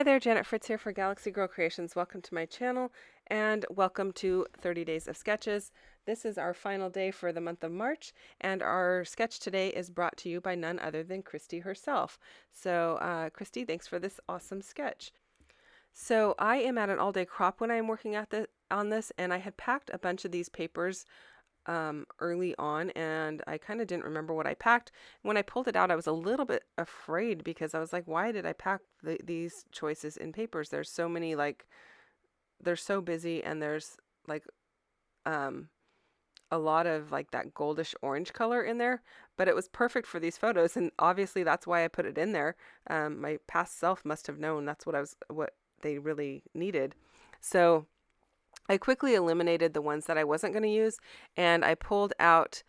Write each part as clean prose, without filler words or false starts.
Hi there, Janet Fritz here for Galaxy Girl Creations. Welcome to my channel and welcome to 30 Days of Sketches. This is our final day for the month of March, and our sketch today is brought to you by none other than Christy herself. So, Christy, thanks for this awesome sketch. So I am at an all-day crop when I'm working on this, and I had packed a bunch of these papers early on, and I kind of didn't remember what I packed. When I pulled it out, I was a little bit afraid because I was like, why did I pack these choices in papers? There's so many, like, they're so busy, and there's like um, a lot of like that goldish orange color in there, but it was perfect for these photos, and obviously that's why I put it in there. My past self must have known that's what they really needed. So I quickly eliminated the ones that I wasn't going to use, and I pulled out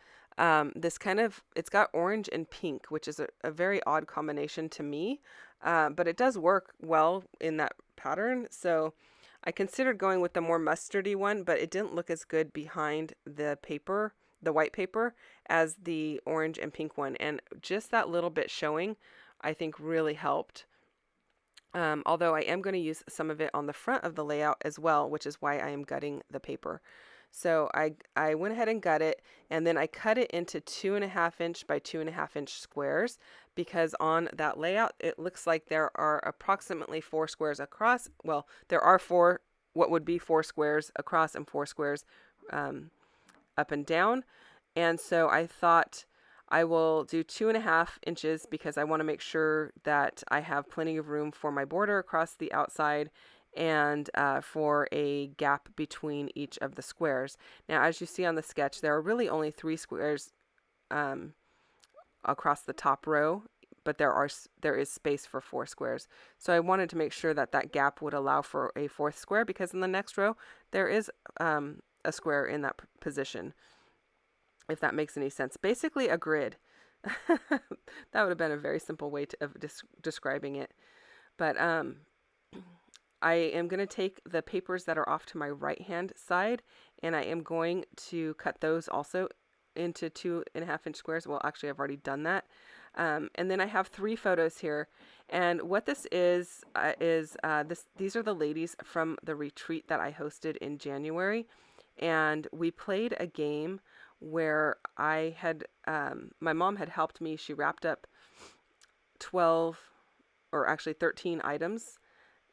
this kind of, it's got orange and pink, which is a very odd combination to me, but it does work well in that pattern. So I considered going with the more mustardy one, but it didn't look as good behind the paper, the white paper, as the orange and pink one. And just that little bit showing, I think really helped. Although I am going to use some of it on the front of the layout as well, which is why I am gutting the paper. So I went ahead and gut it, and then I cut it into 2.5 inch by 2.5 inch squares, because on that layout it looks like there are approximately 4 squares across. Well, there are what would be 4 squares across and 4 squares up and down. And so I thought I will do 2.5 inches because I want to make sure that I have plenty of room for my border across the outside, and for a gap between each of the squares. Now, as you see on the sketch, there are really only 3 squares across the top row, but there is space for 4 squares. So I wanted to make sure that that gap would allow for a fourth square, because in the next row there is a square in that position, if that makes any sense. Basically a grid. That would have been a very simple way of describing it. But I am going to take the papers that are off to my right hand side, and I am going to cut those also into 2.5 inch squares. Well, actually I've already done that. And then I have 3 photos here, and what this is these are the ladies from the retreat that I hosted in January, and we played a game where I had my mom had helped me. She wrapped up 12, or actually 13 items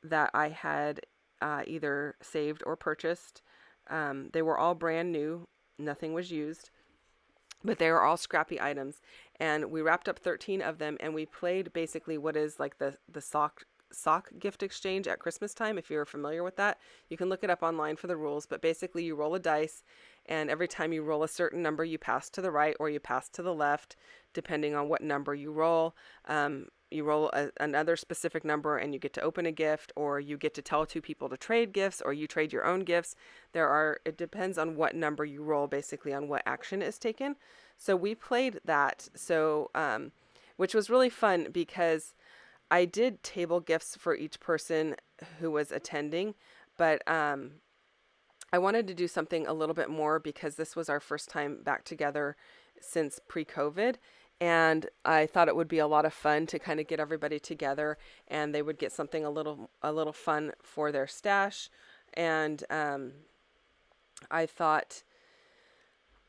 that I had either saved or purchased. They were all brand new, nothing was used, but they were all scrappy items. And we wrapped up 13 of them, and we played basically what is like the sock gift exchange at Christmas time. If you're familiar with that, you can look it up online for the rules, but basically you roll a dice, and every time you roll a certain number, you pass to the right or you pass to the left, depending on what number you roll. You roll another specific number and you get to open a gift, or you get to tell 2 people to trade gifts, or you trade your own gifts. It depends on what number you roll, basically on what action is taken. So we played that, which was really fun because I did table gifts for each person who was attending, but I wanted to do something a little bit more because this was our first time back together since pre-COVID. And I thought it would be a lot of fun to kind of get everybody together, and they would get something a little fun for their stash. And I thought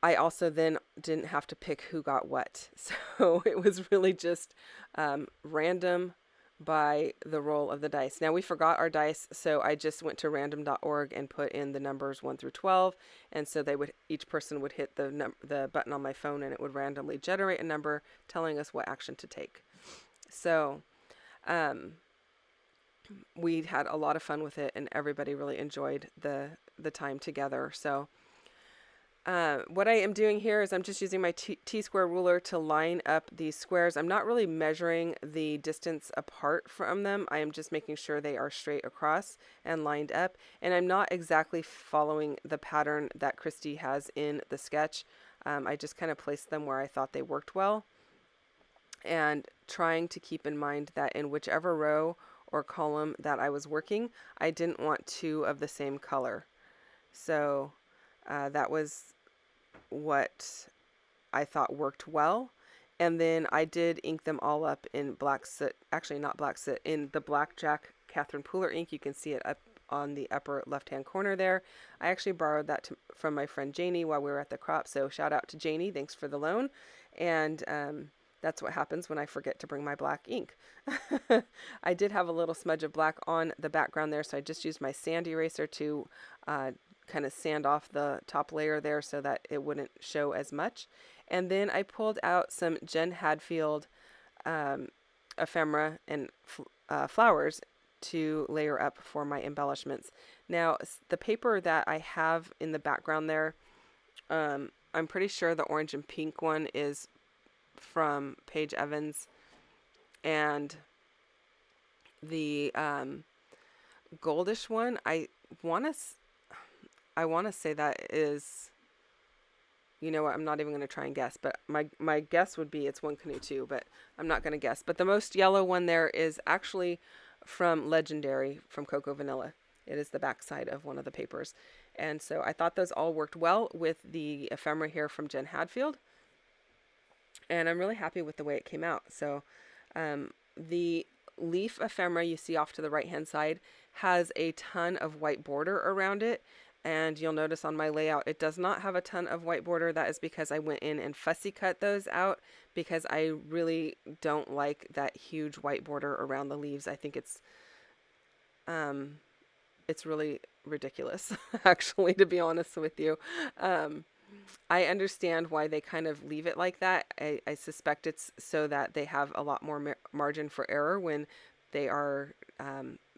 I also then didn't have to pick who got what. So it was really just random by the roll of the dice. Now, we forgot our dice, so I just went to random.org and put in the numbers 1 through 12, and so each person would hit the button on my phone, and it would randomly generate a number telling us what action to take. So we had a lot of fun with it, and everybody really enjoyed the time together. So what I am doing here is I'm just using my T-square ruler to line up these squares. I'm not really measuring the distance apart from them. I am just making sure they are straight across and lined up. And I'm not exactly following the pattern that Christy has in the sketch. I just kind of placed them where I thought they worked well, and trying to keep in mind that in whichever row or column that I was working, I didn't want 2 of the same color. So that was what I thought worked well. And then I did ink them all up in black soot, actually not black soot, in the blackjack Catherine Pooler ink. You can see it up on the upper left-hand corner there. I actually borrowed that from my friend Janie while we were at the crop, so shout out to Janie. Thanks for the loan. And that's what happens when I forget to bring my black ink. I did have a little smudge of black on the background there, so I just used my sand eraser to kind of sand off the top layer there so that it wouldn't show as much. And then I pulled out some Jen Hadfield ephemera and flowers to layer up for my embellishments. Now, the paper that I have in the background there, I'm pretty sure the orange and pink one is from Paige Evans, and the goldish one, I want to say that is, you know what, I'm not even going to try and guess, but my guess would be it's One Canoe 2, but I'm not going to guess. But the most yellow one there is actually from Legendary, from Cocoa Vanilla. It is the back side of one of the papers. And so I thought those all worked well with the ephemera here from Jen Hadfield. And I'm really happy with the way it came out. So the leaf ephemera you see off to the right hand side has a ton of white border around it. And you'll notice on my layout, it does not have a ton of white border. That is because I went in and fussy cut those out because I really don't like that huge white border around the leaves. I think it's really ridiculous, actually, to be honest with you. I understand why they kind of leave it like that. I suspect it's so that they have a lot more margin for error when they are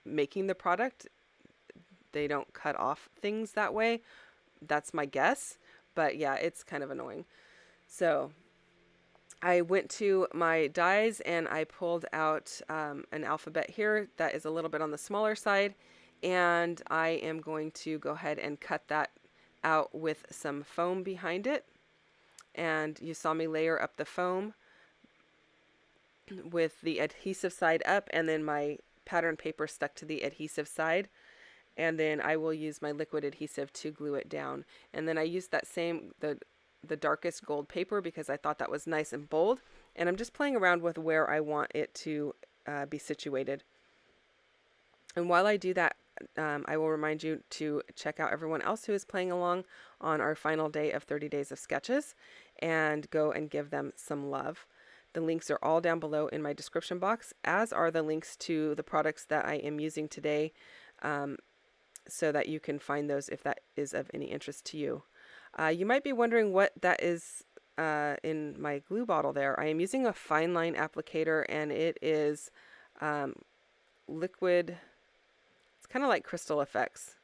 making the product. They don't cut off things that way. That's my guess. But yeah, it's kind of annoying. So I went to my dies and I pulled out an alphabet here that is a little bit on the smaller side. And I am going to go ahead and cut that out with some foam behind it. And you saw me layer up the foam with the adhesive side up, and then my pattern paper stuck to the adhesive side. And then I will use my liquid adhesive to glue it down. And then I used that same, the darkest gold paper because I thought that was nice and bold. And I'm just playing around with where I want it to be situated. And while I do that, I will remind you to check out everyone else who is playing along on our final day of 30 Days of Sketches and go and give them some love. The links are all down below in my description box, as are the links to the products that I am using today, so that you can find those if that is of any interest to you. You might be wondering what that is in my glue bottle there. I am using a fine line applicator, and it is liquid. It's kind of like Crystal Effects.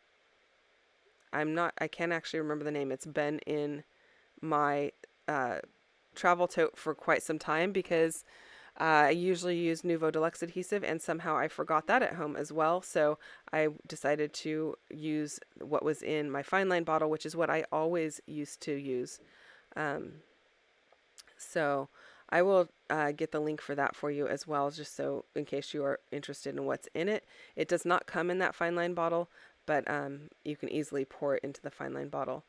I can't actually remember the name. It's been in my travel tote for quite some time because I usually use Nuvo Deluxe adhesive, and somehow I forgot that at home as well. So I decided to use what was in my fine line bottle, which is what I always used to use. So I will get the link for that for you as well, just so in case you are interested in what's in it. It does not come in that fine line bottle, but you can easily pour it into the fine line bottle.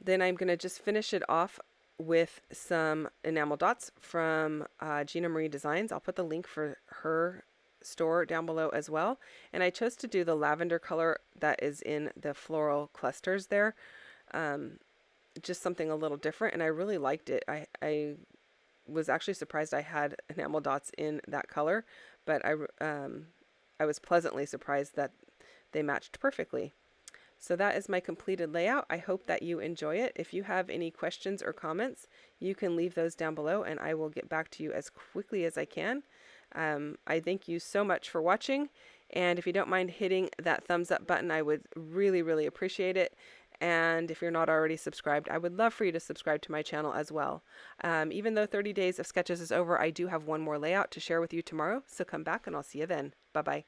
Then I'm going to just finish it off with some enamel dots from Gina Marie Designs. I'll put the link for her store down below as well. And I chose to do the lavender color that is in the floral clusters there. Just something a little different, and I really liked it. I was actually surprised I had enamel dots in that color, but I was pleasantly surprised that they matched perfectly. So that is my completed layout. I hope that you enjoy it. If you have any questions or comments, you can leave those down below and I will get back to you as quickly as I can. I thank you so much for watching, and if you don't mind hitting that thumbs up button, I would really, really appreciate it. And if you're not already subscribed, I would love for you to subscribe to my channel as well. Even though 30 Days of Sketches is over, I do have one more layout to share with you tomorrow, so come back and I'll see you then. Bye-bye.